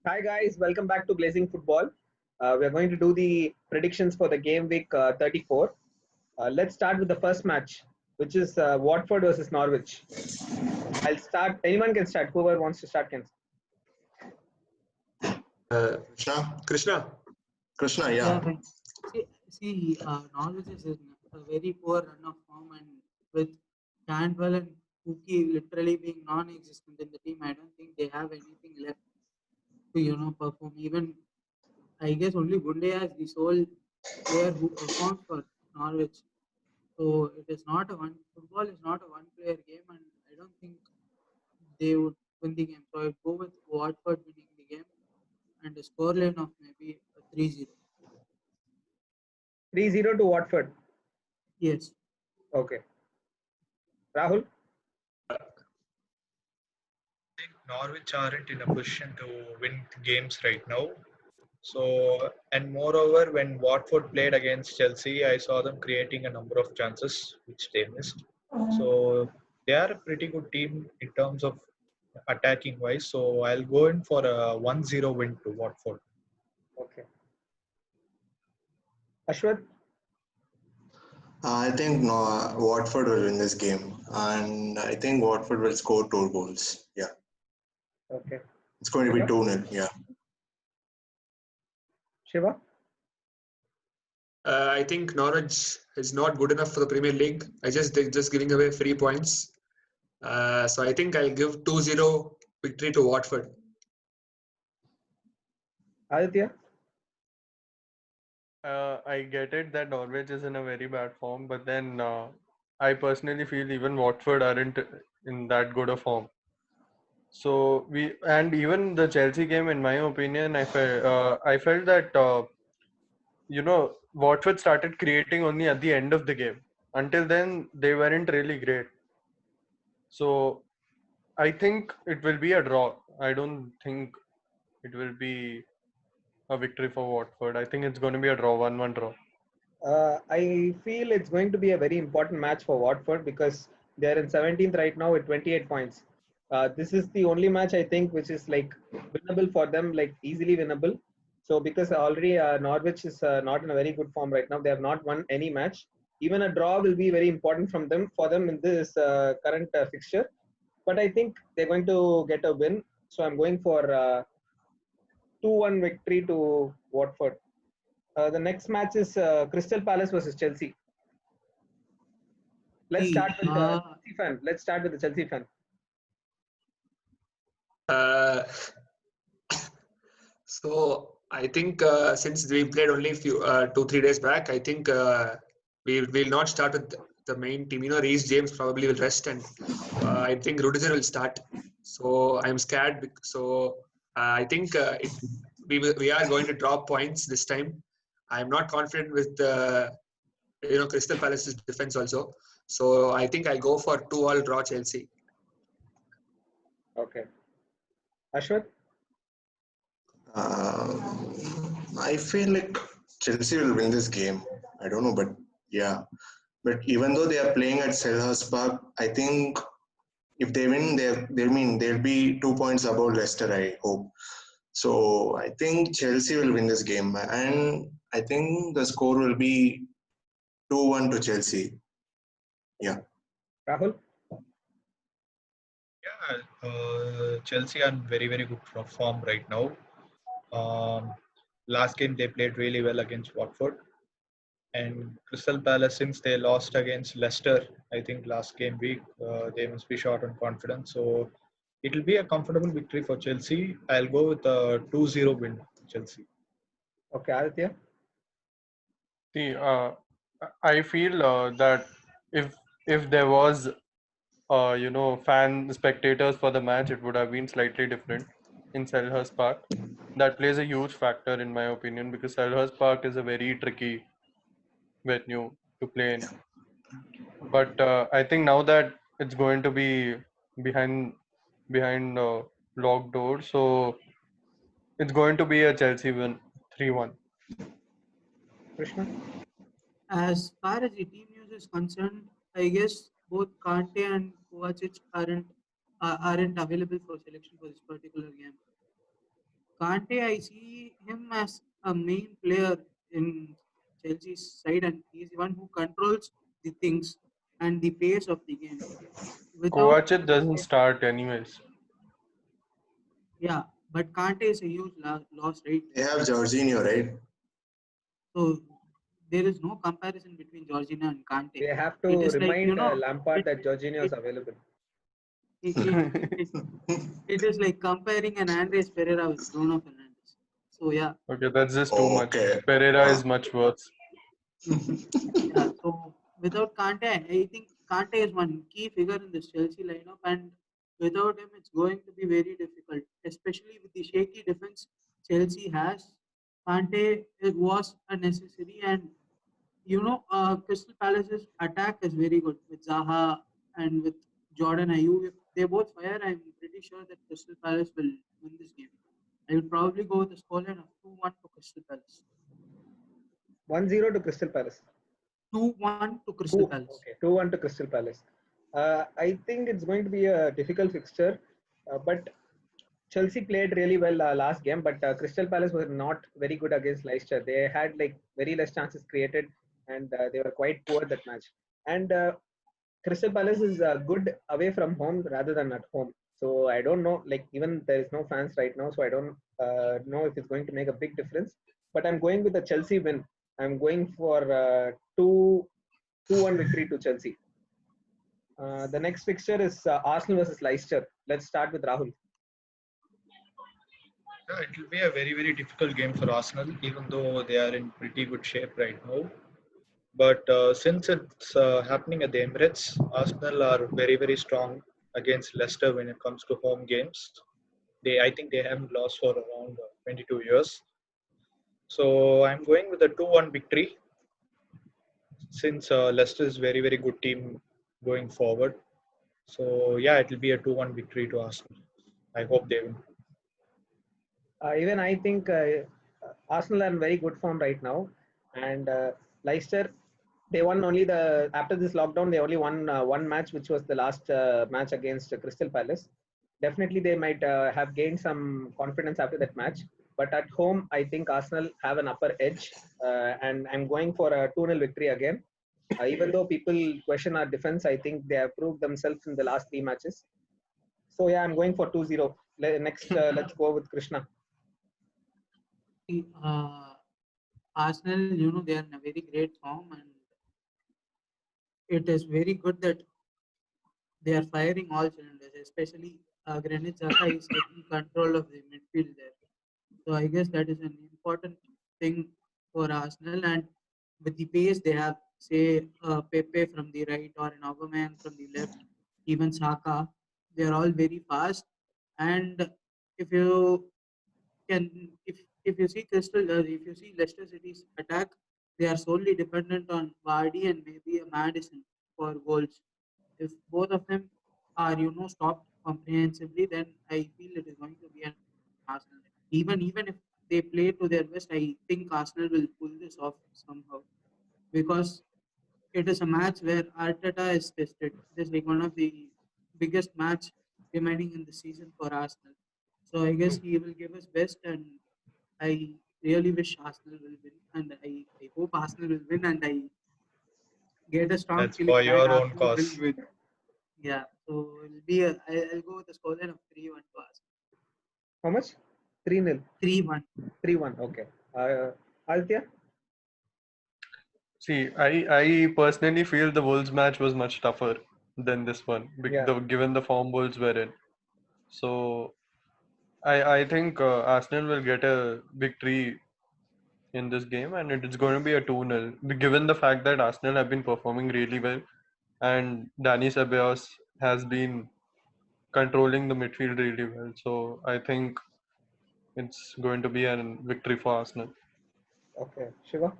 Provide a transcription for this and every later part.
Hi guys, welcome back to Glazing Football. We are going to do the predictions for the game week 34. Let's start with the first match, which is Watford versus Norwich. I'll start. Anyone can start. Whoever wants to start can. Krishna, Yeah, yeah. fine. Norwich is in a very poor run of form, and with Cantwell and Pookie literally being non-existent in the team, I don't think they have anything left to perform. Even I guess only Gundeya is the sole player who performs for Norwich. So it is not a one. Football is not a one-player game, and I don't think they would win the game. So I go with Watford winning the game and a scoreline of maybe a 3-0. 3-0 to Watford. Yes. Okay. Rahul? I think Norwich aren't in a position to win games right now. So, and moreover, when Watford played against Chelsea, I saw them creating a number of chances which they missed. So, they are a pretty good team in terms of attacking wise. So, I'll go in for a 1-0 win to Watford. Okay. Ashwath? I think Watford will win this game, and I think Watford will score 2 goals. Yeah, Okay. it's going to be 2-0. Yeah. Shiva? I think Norwich is not good enough for the Premier League. They're just giving away free points. So I think I'll give 2-0 victory to Watford. Aditya? I get it that Norwich is in a very bad form, but then I personally feel even Watford aren't in that good a form. So even the Chelsea game, in my opinion, I felt that Watford started creating only at the end of the game. Until then, they weren't really great. So I think it will be a draw. I don't think it will be a victory for Watford. I think it's going to be a draw, 1-1 draw. I feel it's going to be a very important match for Watford because they're in 17th right now with 28 points. This is the only match I think which is like winnable for them, like easily winnable. So because already Norwich is not in a very good form right now, they have not won any match. Even a draw will be very important for them in this current fixture. But I think they're going to get a win. So I'm going for 2-1 victory to Watford. The next match is Crystal Palace versus Chelsea. Let's start with the Chelsea fan. Let's start with the Chelsea fan. So I think since we played only 2-3 days back, I think we will not start with the main team. Reece James probably will rest, and I think Rudiger will start. So I'm scared. So I think we are going to drop points this time. I'm not confident with Crystal Palace's defense also. So I think I'll go for 2-2 draw Chelsea. Okay. Ashwath? I feel like Chelsea will win this game. I don't know, but yeah. But even though they are playing at Selhurst Park, I think if they win, they'll be 2 points above Leicester, I hope. So I think Chelsea will win this game, and I think the score will be 2-1 to Chelsea. Yeah. Rahul? Yeah, Chelsea are in very, very good form right now. Last game they played really well against Watford. And Crystal Palace, since they lost against Leicester, I think last game week, they must be short on confidence. So it will be a comfortable victory for Chelsea. I'll go with a 2-0 win for Chelsea. Okay, Aditya? See, I feel that if there was, spectators for the match, it would have been slightly different in Selhurst Park. That plays a huge factor in my opinion because Selhurst Park is a very tricky venue to play in. But I think now that it's going to be behind locked doors, so it's going to be a Chelsea win, 3-1. Krishna? As far as the team news is concerned, I guess both Kante and Kovacic aren't available for selection for this particular game. Kante, I see him as a main player in Chelsea's side, and he's the one who controls the things and the pace of the game. Without Kovacic doesn't Kante, start anyways. yeah, but Kante is a huge loss, right? They have Jorginho, right? So there is no comparison between Jorginho and Kante. They have It to is like remind Lampard it that Jorginho is it available. it, it, it, it is like comparing an Andres Pereira with Bruno Fernandes. So yeah, Okay, that's just too Oh, much. okay. Pereira is much worse. yeah. So without Kante, I think Kante is one key figure in this Chelsea lineup, and without him, it's going to be very difficult, especially with the shaky defense Chelsea has. Kante it was a necessary, and Crystal Palace's attack is very good with Zaha and with Jordan Ayew. If they both fire, I'm pretty sure that Crystal Palace will win this game. I will probably go with a scoreline of 2-1 to Crystal Palace. 1-0 to Crystal Palace. 2-1 to Crystal Palace. Okay, 2-1 to Crystal Palace. I think it's going to be a difficult fixture, but Chelsea played really well last game, but Crystal Palace were not very good against Leicester. They had like very less chances created, and they were quite poor that match. And Crystal Palace is good away from home rather than at home. So I don't know, like even there is no fans right now, so I don't know if it's going to make a big difference. But I'm going with a Chelsea win. I'm going for 2-1 victory to Chelsea. The next fixture is Arsenal versus Leicester. Let's start with Rahul. Yeah, it will be a very, very difficult game for Arsenal, even though they are in pretty good shape right now. But since it's happening at the Emirates, Arsenal are very, very strong against Leicester when it comes to home games. I think they haven't lost for around 22 years. So I'm going with a 2-1 victory since Leicester is very, very good team going forward. So yeah, it will be a 2-1 victory to Arsenal. I hope they win. Even I think Arsenal are in very good form right now, and Leicester they won only the after this lockdown they only won one match, which was the last match against Crystal Palace. Definitely they might have gained some confidence after that match, but at home I think Arsenal have an upper edge, and I'm going for a 2-0 victory again. Even though people question our defense, I think they have proved themselves in the last three matches. So yeah, I'm going for 2-0. Next, let's go with Krishna. Uh, Arsenal, they are in a very great form, and it is very good that they are firing all cylinders, especially Granit Xhaka is taking control of the midfield there. So I guess that is an important thing for Arsenal. And with the pace they have, say Pepe from the right or an Aubameyang from the left, even Saka, they are all very fast. And if you if you see if you see Leicester City's attack, they are solely dependent on Vardy and maybe a Madison for goals. If both of them are stopped comprehensively, then I feel it is going to be an Arsenal. Even if they play to their best, I think Arsenal will pull this off somehow, because it is a match where Arteta is tested. It is like one of the biggest match remaining in the season for Arsenal. So I guess he will give his best, and I really wish Arsenal will win, and I hope Arsenal will win, and I get a strong That's feeling for that your own Arsenal will cause. win. Yeah, so it'll be I'll go with the scoreline of 3-1 to Arsenal. How much? 3-0. 3-1. 3-1. Okay. Aditya? See, I personally feel the Wolves match was much tougher than this one, Yeah. given the form Wolves were in. So I think Arsenal will get a victory in this game, and it's going to be a 2-0. Given the fact that Arsenal have been performing really well, and Dani Ceballos has been controlling the midfield really well, so I think it's going to be a victory for Arsenal. Okay. Shiva?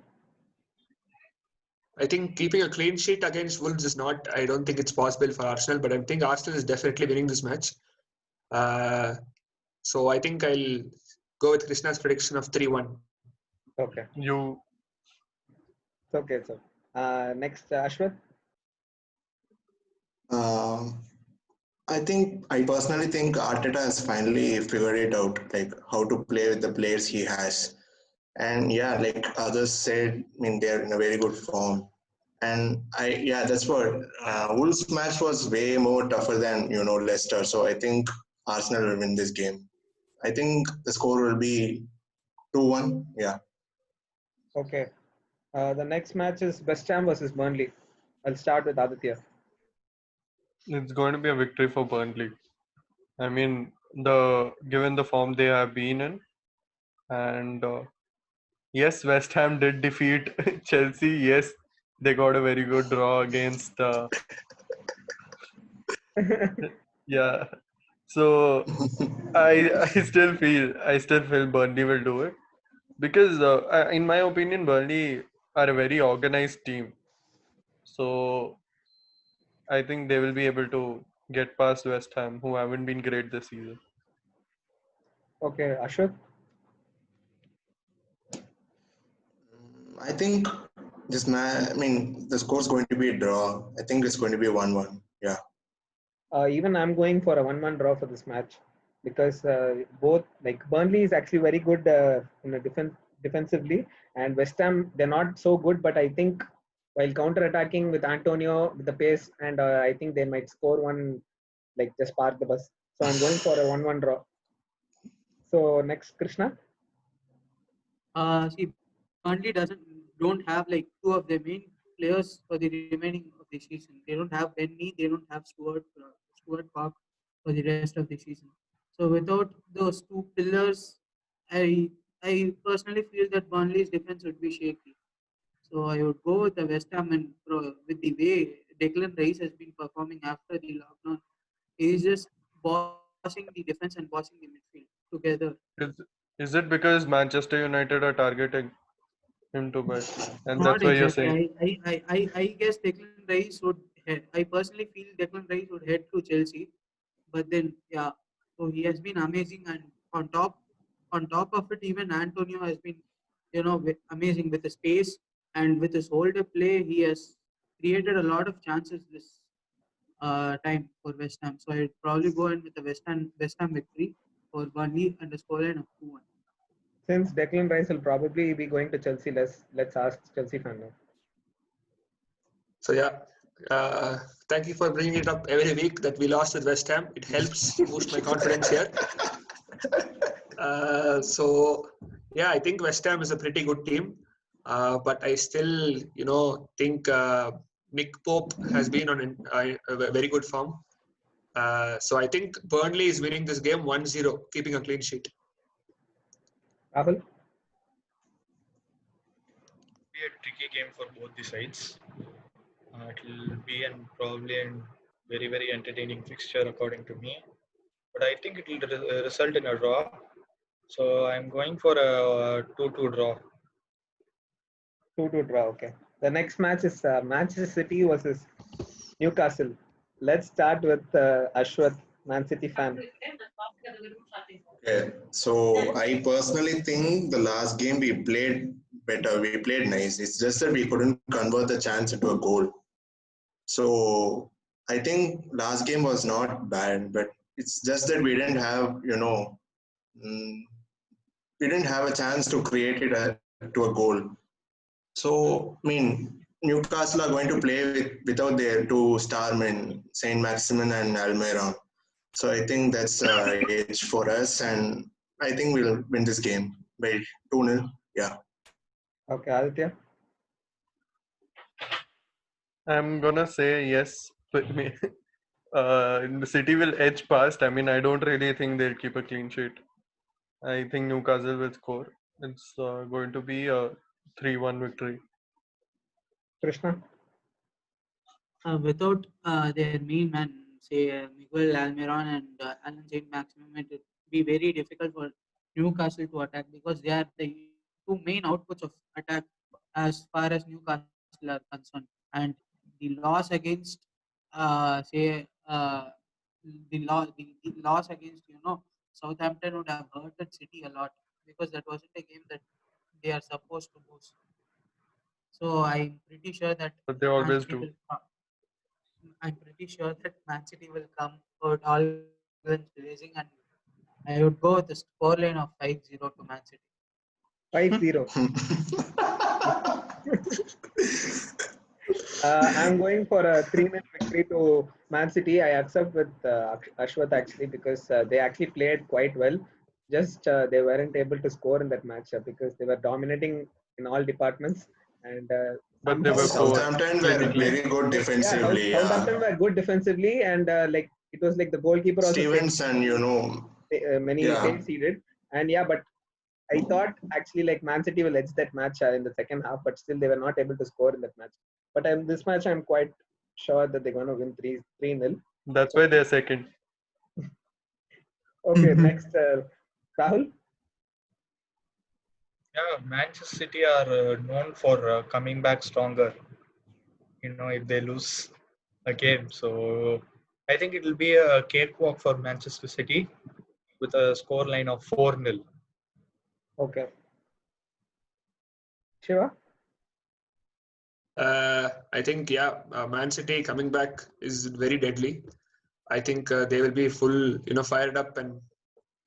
I think keeping a clean sheet against Wolves is not, I don't think it's possible for Arsenal, but I think Arsenal is definitely winning this match. So I think I'll go with Krishna's prediction of 3-1. Okay. You It's okay. So next, Ashwat? Um, I personally think Arteta has finally figured it out, like how to play with the players he has. And yeah, like others said, I mean, they're in a very good form. And yeah, that's what Wolves match was way more tougher than Leicester. So I think Arsenal will win this game. I think the score will be 2-1. Yeah. Okay. The next match is West Ham versus Burnley. I'll start with Aditya. It's going to be a victory for Burnley. I mean, given the form they have been in, and yes, West Ham did defeat Chelsea. Yes, they got a very good draw against. Yeah, so I still feel Burnley will do it because in my opinion, Burnley are a very organized team. So I think they will be able to get past West Ham, who haven't been great this season. Okay, Ashok. I think I mean, the score's going to be a draw. I think it's going to be 1-1. Yeah. Even I'm going for a 1-1 draw for this match because both like Burnley is actually very good in a defensively, and West Ham they're not so good. But I think while counter attacking with Antonio with the pace, and I think they might score one, like just park the bus. So I'm going for a 1-1 draw. So next, Krishna. See, Burnley don't have like two of their main players for the remaining of the season. They don't have Benny, they don't have Stuart Park for the rest of the season. So without those two pillars, I I personally feel that Burnley's defense would be shaky. So I would go with the West Ham and with the way Declan Rice has been performing after the lockdown. He's just bossing the defense and bossing the midfield together. Is is it because Manchester United are targeting him to buy, and Not that's why you're exactly. saying? I guess Declan Rice would head. I personally feel Declan Rice would head to Chelsea, but then yeah, so he has been amazing, and on top of it, even Antonio has been, amazing with the space and with his hold up play. He has created a lot of chances this time for West Ham. So I'd probably go in with the West Ham victory for Burnley and a scoreline of 2-1. Since Declan Rice will probably be going to Chelsea, let's ask Chelsea fan now. So yeah, thank you for bringing it up every week that we lost with West Ham. It helps boost my confidence here. So yeah, I think West Ham is a pretty good team, but I still, think Nick Pope has been on a very good form. So I think Burnley is winning this game 1-0, keeping a clean sheet. Rahul. Be a tricky game for both the sides. It will be probably a very very entertaining fixture according to me. But I think it will result in a draw. So I'm going for a 2-2 draw. 2-2 draw. Okay. The next match is Manchester City versus Newcastle. Let's start with Ashwath, Man City fan. Okay. So I personally think the last game we played better. We played nice. It's just that we couldn't convert the chance into a goal. So I think last game was not bad, but it's just that we didn't have, mm, we didn't have a chance to create it to a goal. So, I mean, Newcastle are going to play without their two star men, Saint Maximin and Almiron. So I think that's edge for us, and I think we'll win this game by 2-0. Yeah. Okay, Aditya. I'm gonna say yes. But the City will edge past. I mean, I don't really think they'll keep a clean sheet. I think Newcastle will score. It's going to be a 3-1 victory. Krishna. Without their main man, say Miguel Almiron and Alan Saint Maximum, it would be very difficult for Newcastle to attack because they are the two main outputs of attack as far as Newcastle are concerned. And the loss against, say, the loss against Southampton would have hurted City a lot because that wasn't a game that they are supposed to lose. So I'm pretty sure that But they Man always City do. will. I'm pretty sure that Man City will come out all guns blazing, and I would go with the scoreline of 5-0 to Man City. 5-0. I'm going for a 3-0 victory to Man City. I accept with Ashwath actually because they actually played quite well. Just they weren't able to score in that match because they were dominating in all departments and But they somehow were poor Southampton were clinically. very good yeah, defensively. Yeah, Southampton were good defensively and like it was like the goalkeeper also saved Stevenson, many yeah, saves he did. And yeah, but I thought actually like Man City will edge that match in the second half, but still they were not able to score in that match. But this match, I'm quite sure that they're going to win 3-0. That's why they're second. Okay, next, Rahul. Yeah, Manchester City are known for coming back stronger. If they lose a game, so I think it will be a cakewalk for Manchester City with a score line of 4-0. Okay, Shiva. I think Man City coming back is very deadly. I think they will be full, fired up and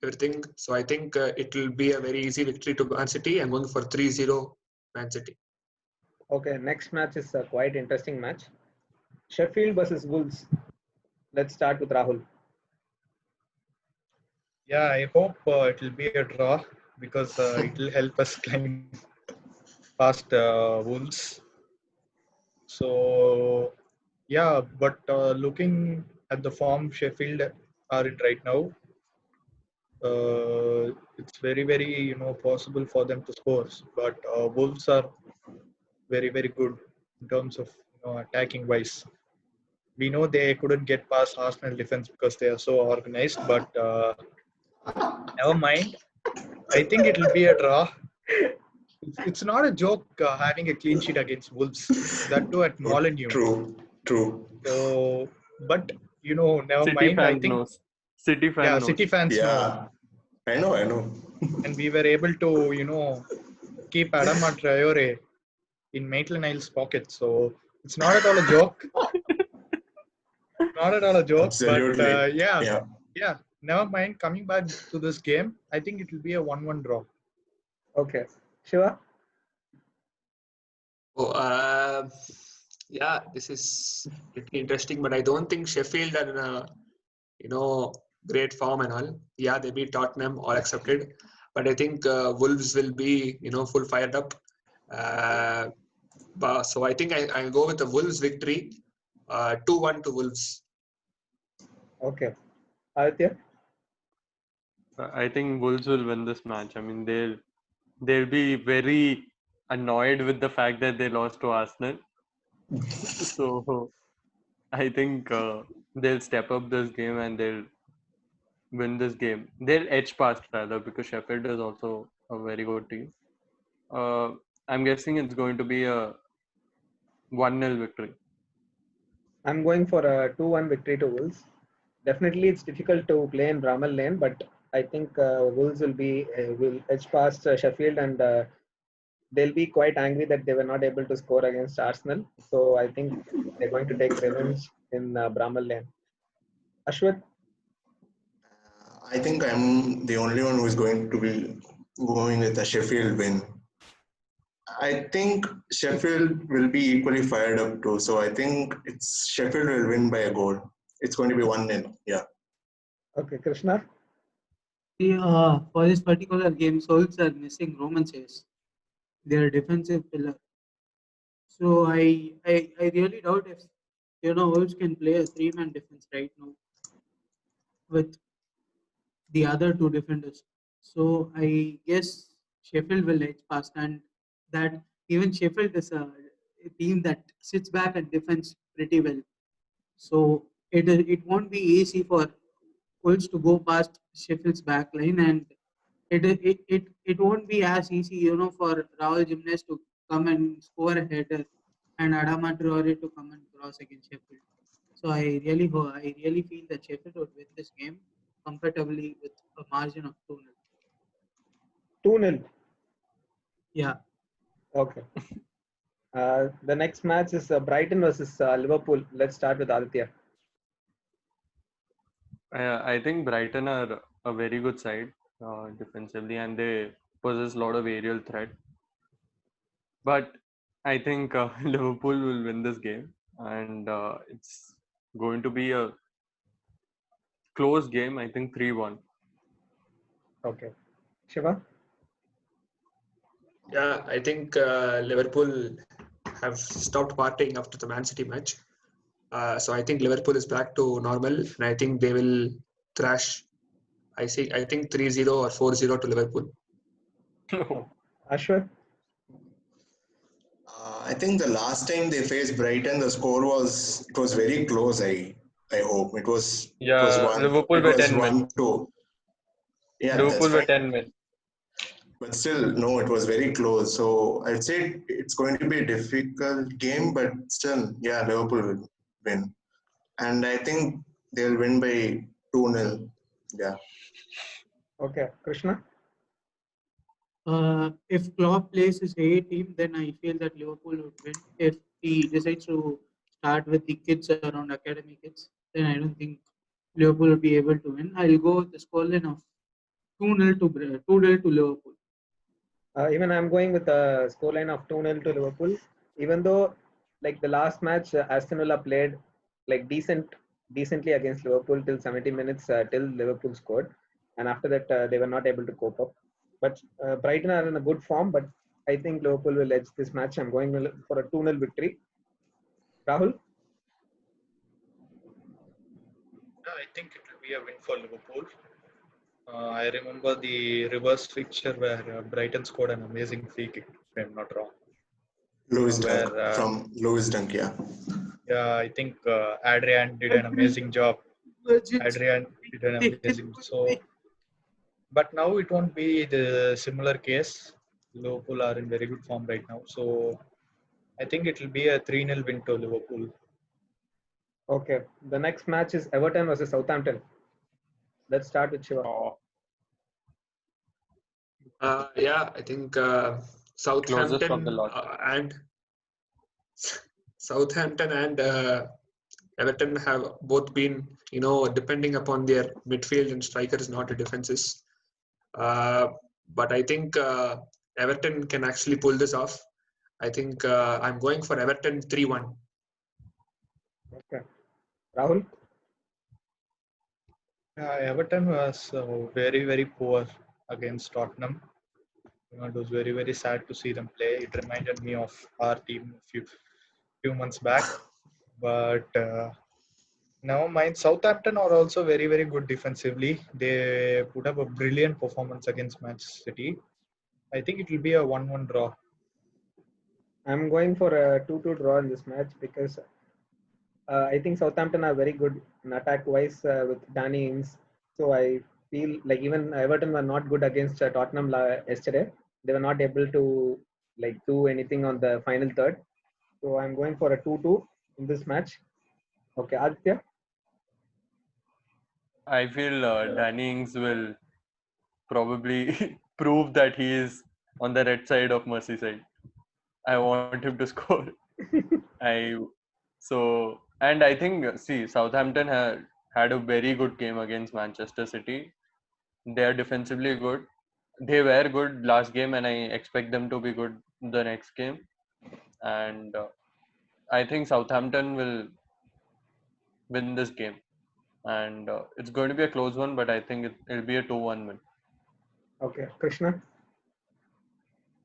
everything. So I think it will be a very easy victory to Man City. I'm going for 3-0 Man City. Okay, next match is a quite interesting match. Sheffield versus Wolves. Let's start with Rahul. Yeah, I hope it will be a draw because it will help us climb past Wolves. So yeah, but looking at the form Sheffield are in right now, it's very possible for them to score. But Wolves are very good in terms of attacking wise. We know they couldn't get past Arsenal defense because they are so organized, but never mind. I think it will be a draw. It's not a joke having a clean sheet against Wolves, that too at Molineux. true. So, but never City mind. I fans think knows. City fan City knows. fans know, Yeah, I know. and we were able to keep Adama Traore in Maitland Niles' pocket. So it's not at all a joke. Not at all a joke. But Absolutely. Yeah. yeah. Never mind. Coming back to this game, I think it will be a 1-1 draw. Okay, Shiva. Oh, this is pretty interesting, but I don't think Sheffield are in a, great form and all. Yeah, they beat Tottenham, all accepted. But I think Wolves will be, full fired up. So I think I'll go with the Wolves victory, 2-1 to Wolves. Okay, Aditya. I think Wolves will win this match. I mean, they'll be very annoyed with the fact that they lost to Arsenal. So I think they'll step up this game and they'll win this game. They'll edge past rather because Sheffield is also a very good team. I'm guessing it's going to be a 1-0 victory. I'm going for a 2-1 victory to Wolves. Definitely, it's difficult to play in Bramall Lane, but I think Wolves will edge past Sheffield and they'll be quite angry that they were not able to score against Arsenal. So I think they're going to take revenge in Bramall Lane. Ashwath. I think I'm the only one who's going to be going with a Sheffield win. I think Sheffield will be equally fired up too. So I think Sheffield will win by a goal. It's going to be 1-0. Yeah. Okay, Krishna. For this particular game, Souls are missing Roman saves. Their defensive pillar. So I really doubt if Wolves can play a 3-man defense right now with the other two defenders. So I guess Sheffield will edge past, and that even Sheffield is a team that sits back and defends pretty well. So it won't be easy for Wolves to go past Sheffield's back line, and it won't be as easy, for Raul Jimenez to come and score a header and Adama Traore to come and cross against Sheffield. So I really feel that Sheffield would win this game comfortably with a margin of 2-0. 2-0. Yeah. Okay. The next match is Brighton versus Liverpool. Let's start with Aditya. I think Brighton are a very good side defensively, and they possess a lot of aerial threat. But I think Liverpool will win this game, and it's going to be a close game. I think 3-1. Okay. Shiva? Yeah, I think Liverpool have stopped partying after the Man City match. So I think Liverpool is back to normal, and I think they will thrash. I think 3-0 or 4-0 to Liverpool. Ashwar? I think the last time they faced Brighton, the score was very close. I hope it was Yeah, one. Liverpool It were was 10 men. 1-2. Yeah, that's Liverpool were fine. 10 men. But still, no, it was very close. So I'd say it's going to be a difficult game, but still, yeah, Liverpool will win. And I think they'll win by 2-0. Yeah. Okay. Krishna? If Klopp plays his A team, then I feel that Liverpool would win. If he decides to start with the kids around academy kids, then I don't think Liverpool will be able to win. I'll go with the scoreline of 2-0 to Liverpool. Even I'm going with a scoreline of 2-0 to Liverpool. Even though, like the last match, Aston Villa played like decently against Liverpool till 70 minutes till Liverpool scored, and after that they were not able to cope up. But Brighton are in a good form, but I think Liverpool will edge this match. I'm going for a 2-0 victory. Rahul? Yeah, I think it will be a win for Liverpool. I remember the reverse fixture where Brighton scored an amazing free kick, if I'm not wrong. Lewis Dunk Where, from Lewis Dunk, yeah. yeah, I think Adrian did an amazing job. Adrian did an amazing. So, but now it won't be the similar case. Liverpool are in very good form right now. So, I think it will be a 3-0 win to Liverpool. Okay. The next match is Everton versus Southampton. Let's start with Shiva. Oh, Yeah, I think closest from the Southampton lot. and Southampton and Everton have both been, depending upon their midfield and strikers, not the defenses. But I think Everton can actually pull this off. I think I'm going for Everton 3-1. Okay. Rahul? Yeah, Everton was very, very poor against Tottenham. It was very, very sad to see them play. It reminded me of our team a few months back. But never mind. Southampton are also very, very good defensively. They put up a brilliant performance against Manchester City. I think it will be a 1-1 draw. I'm going for a 2-2 draw in this match because I think Southampton are very good in attack wise with Danny Ings. So I feel like even Everton were not good against Tottenham yesterday. They were not able to like do anything on the final third. So I'm going for a 2-2 in this match. Okay, Aditya. I feel Danny Ings will probably prove that he is on the red side of Merseyside. I want him to score. I and I think Southampton had a very good game against Manchester City. They are defensively good. They were good last game, and I expect them to be good the next game. And I think Southampton will win this game, and it's going to be a close one, but I think it'll be a 2-1 win. Okay, Krishna.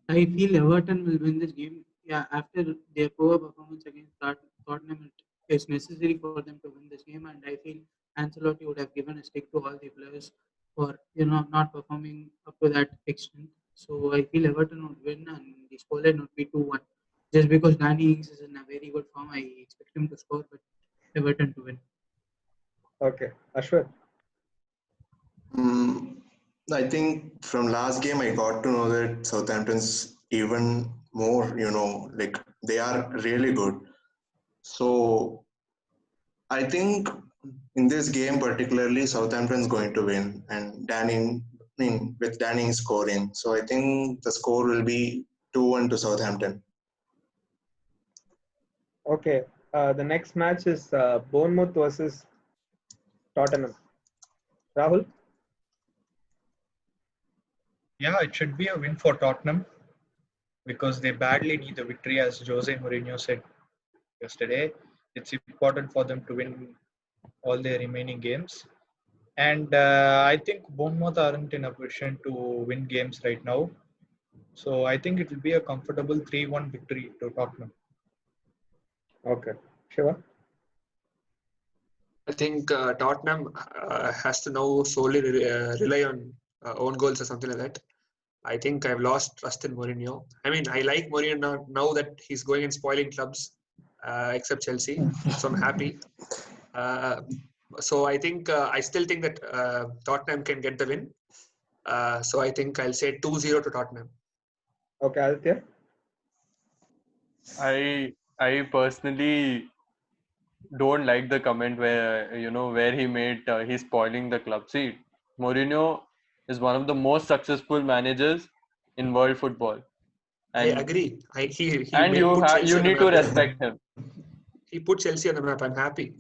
I feel Everton will win this game. Yeah, after their poor performance against Tottenham, it is necessary for them to win this game. And I feel Ancelotti would have given a stick to all the players for not performing up to that extent. So I feel Everton would win, and the scoreline would be 2-1. Just because Danny Ings is in a very good form, I expect him to score, but Everton to win. Okay, Ashwat. I think from last game I got to know that Southampton's even more, like they are really good. So I think in this game particularly Southampton's going to win, and with Danning scoring. So I think the score will be 2-1 to Southampton. Okay. The next match is Bournemouth versus Tottenham. Rahul? Yeah, it should be a win for Tottenham because they badly need the victory, as Jose Mourinho said yesterday. It's important for them to win all their remaining games. And I think Bournemouth aren't in a position to win games right now. So I think it will be a comfortable 3-1 victory to Tottenham. Okay. Shiva? I think Tottenham has to now solely rely on own goals or something like that. I think I've lost trust in Mourinho. I mean, I like Mourinho now that he's going and spoiling clubs, except Chelsea. So I'm happy. So I think I still think that Tottenham can get the win. So I think I'll say 2-0 to Tottenham. Okay, Aditya? I personally don't like the comment where he made he's spoiling the club. See, Mourinho is one of the most successful managers in world football, I and agree. He put Chelsea you on the need to map. respect him. He put Chelsea on the map. I'm happy.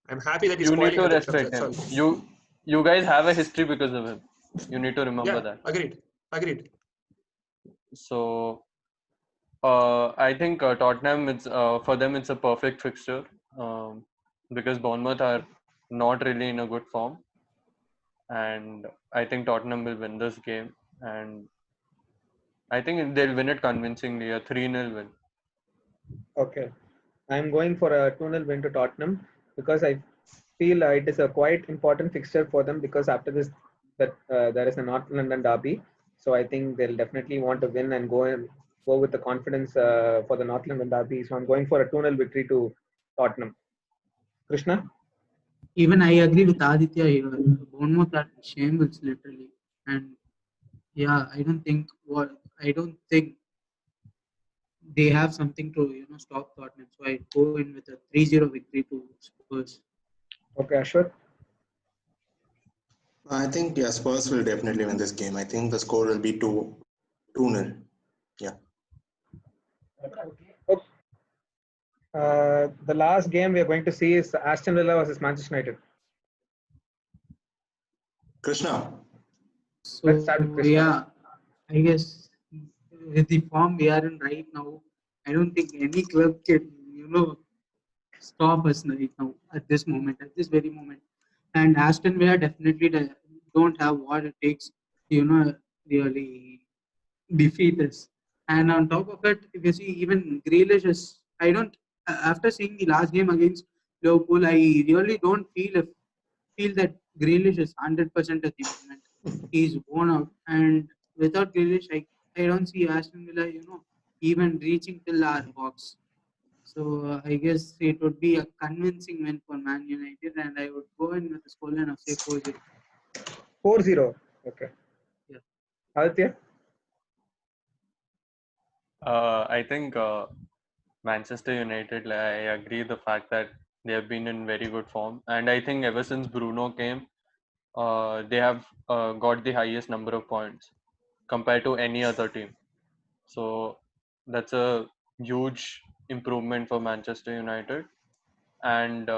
I'm happy that he's You need spoiling to other clubs. respect That's him. all. You guys have a history because of him. You need to remember Yeah, that. agreed. So I think Tottenham, it's for them it's a perfect fixture because Bournemouth are not really in a good form, and I think Tottenham will win this game, and I think they'll win it convincingly, a 3-0 win. Okay. I'm going for a 2-0 win to Tottenham because I feel it is a quite important fixture for them because after this that there is a North London derby. So I think they'll definitely want to win and go with the confidence for the North London derby. So I'm going for a 2-0 victory to Tottenham. Krishna? Even I agree with Aditya here. Bournemouth are in shambles literally, and yeah, I don't think they have something to stop Tottenham. So I go in with a 3-0 victory to Spurs. Okay, Ashwat? I think Spurs will definitely win this game. I think the score will be 2-0. Yeah. Okay. The last game we are going to see is Aston Villa versus Manchester United. Krishna. Let's start with So Krishna. yeah, I guess with the form we are in right now, I don't think any club can stop us right now at this moment, at this very moment. And Aston Villa definitely don't have what it takes to really defeat us. And on top of it, if you see, even Grealish is, I don't, after seeing the last game against Liverpool, I really don't feel that Grealish is 100% at the moment. He's worn out. And without Grealish, I don't see Aston Villa, even reaching till our box. So I guess it would be a convincing win for Man United, and I would go in with a scoreline of say 4-0. 4-0. Okay. Yeah. Aditya? I think Manchester United, I agree the fact that they have been in very good form, and I think ever since Bruno came, they have got the highest number of points compared to any other team. So that's a huge improvement for Manchester United. And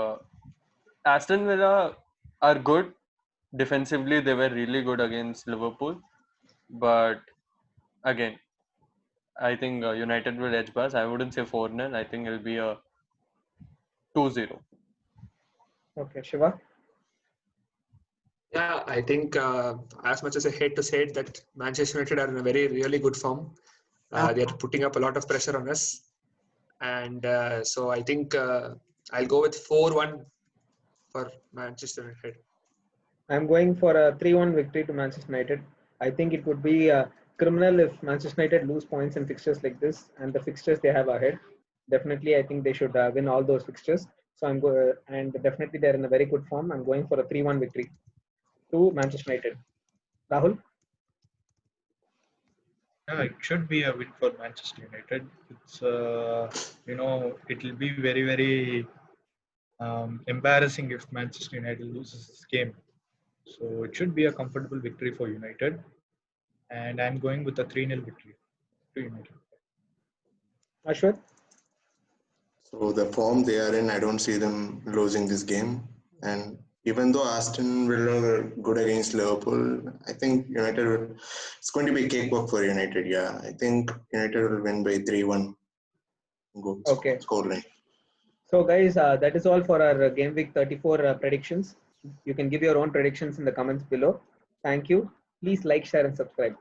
Aston Villa are good defensively. They were really good against Liverpool, but again, I think United will edge pass. I wouldn't say 4-0. I think it'll be a 2-0. Okay, Shiva? Yeah, I think as much as I hate to say it, that Manchester United are in a really good form. They are putting up a lot of pressure on us, and so I think I'll go with 4-1 for Manchester United. I'm going for a 3-1 victory to Manchester United. I think it would be criminal if Manchester United lose points in fixtures like this and the fixtures they have ahead. Definitely, I think they should win all those fixtures. So and definitely they're in a very good form. I'm going for a 3-1 victory to Manchester United. Rahul? Yeah, it should be a win for Manchester United. It's it will be very embarrassing if Manchester United loses this game. So it should be a comfortable victory for United, and I'm going with a 3-0 victory to United. Ashwat? So the form they are in, I don't see them losing this game. And even though Aston Villa were good against Liverpool, I think United will, it's going to be a cakewalk for United. Yeah, I think United will win by 3-1 goals Okay. scoreline. So guys, that is all for our game week 34 predictions. You can give your own predictions in the comments below. Thank you. Please like, share, and subscribe.